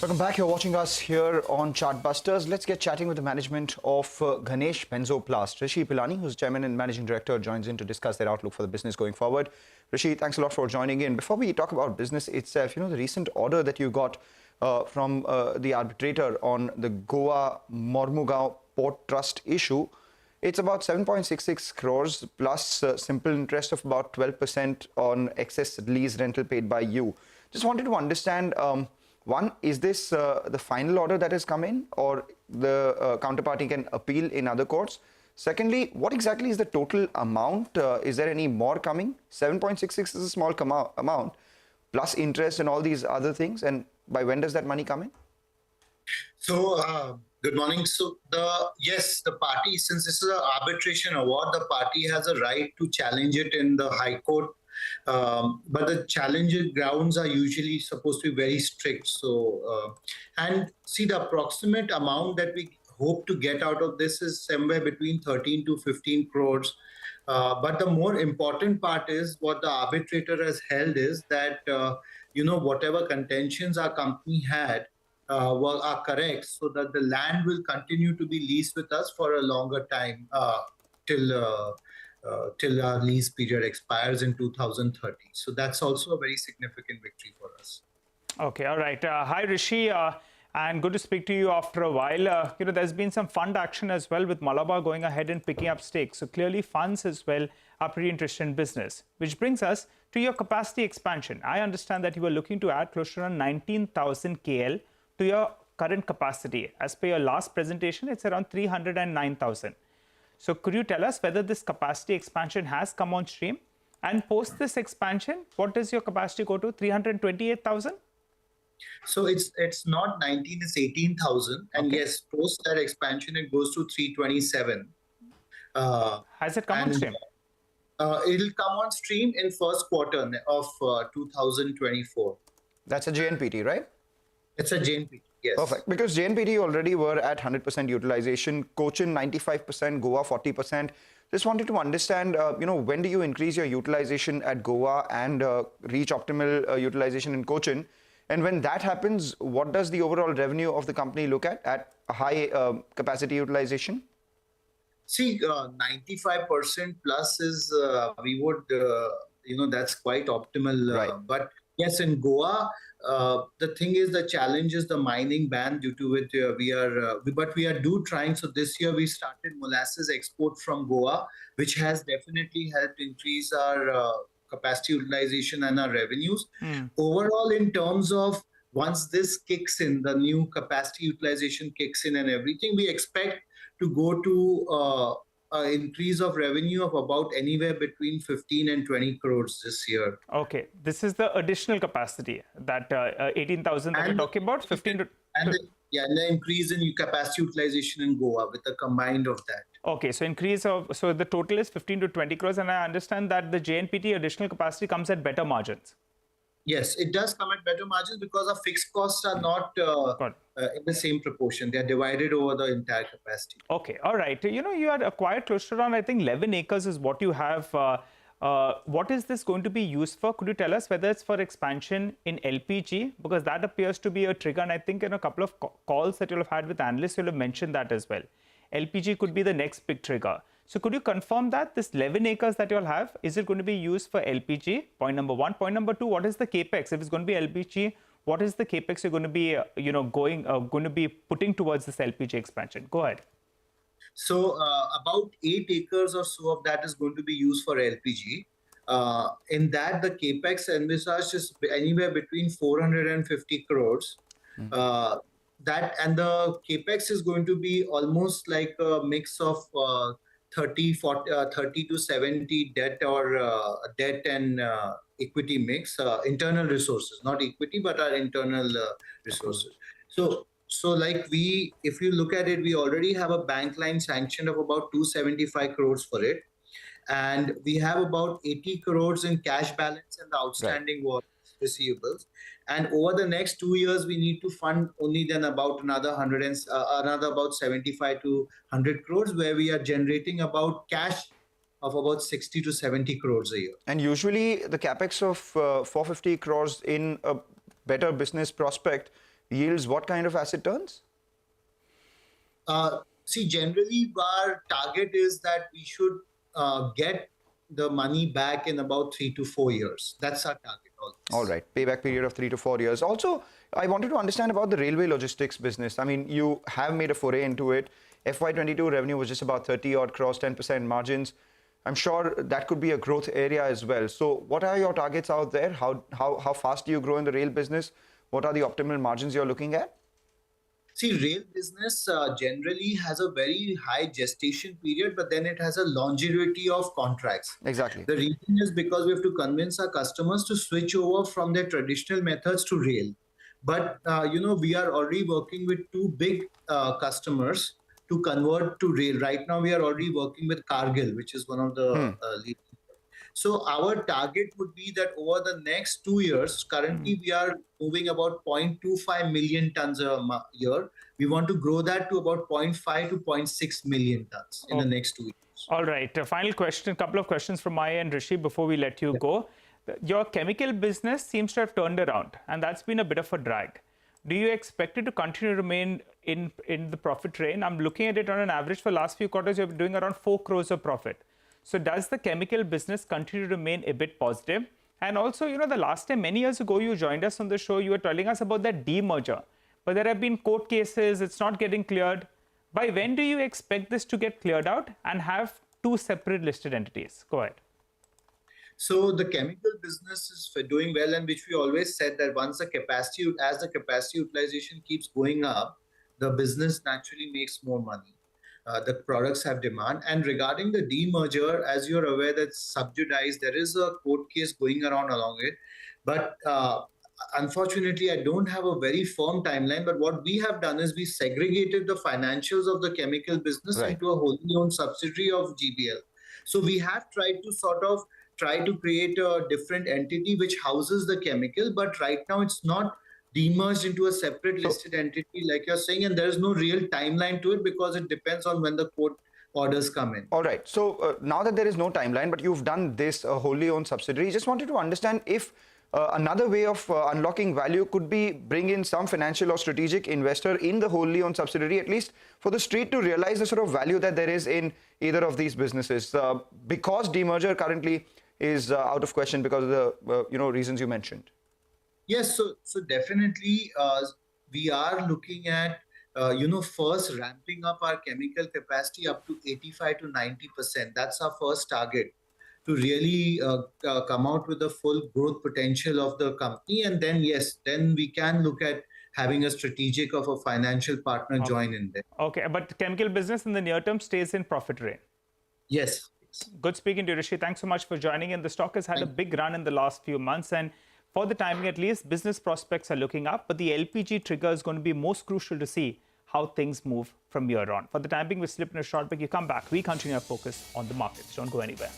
Welcome back. You're watching us here on Chartbusters. Let's get chatting with the management of Ganesh Benzoplast. Rishi Pilani, who's Chairman and Managing Director, joins in to discuss their outlook for the business going forward. Rishi, thanks a lot for joining in. Before we talk about business itself, the recent order that you got from the arbitrator on the Goa Mormugao Port Trust issue, it's about 7.66 crores plus simple interest of about 12% on excess lease rental paid by you. Just wanted to understand, one, is this the final order that has come in, or the counterparty can appeal in other courts? Secondly, what exactly is the total amount? Is there any more coming? 7.66 is a small amount, plus interest and all these other things. And by when does that money come in? So, good morning. So, the party, since this is an arbitration award, the party has a right to challenge it in the High Court. But the challenge grounds are usually supposed to be very strict. So, and see, the approximate amount that we hope to get out of this is somewhere between 13 to 15 crores. But the more important part is what the arbitrator has held is that, whatever contentions our company had are correct, so that the land will continue to be leased with us for a longer time till our lease period expires in 2030. So that's also a very significant victory for us. Okay, all right. Hi, Rishi, and good to speak to you after a while. There's been some fund action as well with Malabar going ahead and picking up stakes. So clearly funds as well are pretty interested in business, which brings us to your capacity expansion. I understand that you were looking to add close to around 19,000 KL to your current capacity. As per your last presentation, it's around 309,000. So could you tell us whether this capacity expansion has come on stream? And post this expansion, what does your capacity go to? 328,000? So it's not 19, it's 18,000. And okay. Yes, post that expansion, it goes to 327. Has it come on stream? It'll come on stream in first quarter of 2024. That's a JNPT, right? It's a JNPT. Yes. Perfect. Because JNPT already were at 100% utilization, Cochin 95%, Goa 40%. Just wanted to understand, when do you increase your utilization at Goa and reach optimal utilization in Cochin? And when that happens, what does the overall revenue of the company look at a high capacity utilization? See, 95% plus is, we would, that's quite optimal. Right. But yes, in Goa, the thing is, the challenge is the mining ban, due to which we are trying. So this year we started molasses export from Goa, which has definitely helped increase our capacity utilization and our revenues. Overall, in terms of once this kicks in, the new capacity utilization kicks in and everything, we expect to go to an increase of revenue of about anywhere between 15 and 20 crores this year. Okay, this is the additional capacity, that 18,000 that we're talking about, 15 to... And the increase in capacity utilization in Goa with a combined of that. Okay, so so the total is 15 to 20 crores, and I understand that the JNPT additional capacity comes at better margins. Yes, it does come at better margins because our fixed costs are not in the same proportion. They are divided over the entire capacity. Okay, all right. You had acquired close to around, I think, 11 acres is what you have. What is this going to be used for? Could you tell us whether it's for expansion in LPG? Because that appears to be a trigger, and I think in a couple of calls that you'll have had with analysts, you'll have mentioned that as well. LPG could be the next big trigger. So could you confirm that this 11 acres that you'll have, is it going to be used for LPG? Point number one. Point number two, what is the capex? If it's going to be LPG, what is the capex you're going to be, going to be putting towards this LPG expansion? Go ahead. So about 8 acres or so of that is going to be used for LPG. In that, the capex envisaged is anywhere between 450 crores. That and the capex is going to be almost like a mix of 30 to 70 debt or debt and equity mix, internal resources, not equity, but our internal resources. So like if you look at it, we already have a bank line sanction of about 275 crores for it. And we have about 80 crores in cash balance and the outstanding receivables. And over the next 2 years, we need to fund only then about another about 75 to 100 crores, where we are generating about cash of about 60 to 70 crores a year. And usually the capex of 450 crores in a better business prospect yields what kind of asset turns? See, generally, our target is that we should get the money back in about 3 to 4 years. That's our target always. All right, payback period of 3 to 4 years. Also, I wanted to understand about the railway logistics business. I mean, you have made a foray into it. FY22 revenue was just about 30 odd crores, 10% margins. I'm sure that could be a growth area as well. So what are your targets out there? How fast do you grow in the rail business? What are the optimal margins you're looking at? See, rail business generally has a very high gestation period, but then it has a longevity of contracts. Exactly. The reason is because we have to convince our customers to switch over from their traditional methods to rail. But, we are already working with two big customers to convert to rail. Right now, we are already working with Cargill, which is one of the leading. So our target would be that over the next 2 years, currently we are moving about 0.25 million tons a year. We want to grow that to about 0.5 to 0.6 million tons in the next 2 years. All right. A final question, a couple of questions from my end, Rishi, before we let you go. Your chemical business seems to have turned around, and that's been a bit of a drag. Do you expect it to continue to remain in the profit train? I'm looking at it on an average for the last few quarters, you're doing around 4 crores of profit. So does the chemical business continue to remain a bit positive? And also, the last time, many years ago, you joined us on the show, you were telling us about that demerger. But there have been court cases, it's not getting cleared. By when do you expect this to get cleared out and have 2 separate listed entities? Go ahead. So the chemical business is doing well, and which we always said that as the capacity utilization keeps going up, the business naturally makes more money. The products have demand. And regarding the demerger, as you're aware, that's subjudiced. There is a court case going around along it. But unfortunately, I don't have a very firm timeline. But what we have done is we segregated the financials of the chemical business into a wholly owned subsidiary of GBL. So we have tried to create a different entity which houses the chemical. But right now, it's not demerged into a separate listed entity like you're saying, and there is no real timeline to it because it depends on when the court orders come in. All right. So now that there is no timeline, but you've done this wholly owned subsidiary, just wanted to understand if another way of unlocking value could be bring in some financial or strategic investor in the wholly owned subsidiary, at least for the street to realize the sort of value that there is in either of these businesses, because demerger currently is out of question because of the reasons you mentioned. Yes, so definitely we are looking at first ramping up our chemical capacity up to 85 to 90%. That's our first target, to really come out with the full growth potential of the company. And then, then we can look at having a strategic of a financial partner join in there. Okay, but chemical business in the near term stays in profit range. Yes. Good speaking to you, Rishi. Thanks so much for joining in. The stock has had a big run in the last few months, and for the timing at least, business prospects are looking up, but the LPG trigger is going to be most crucial to see how things move from here on. For the time being, we slip in a short break. You come back. We continue our focus on the markets. Don't go anywhere.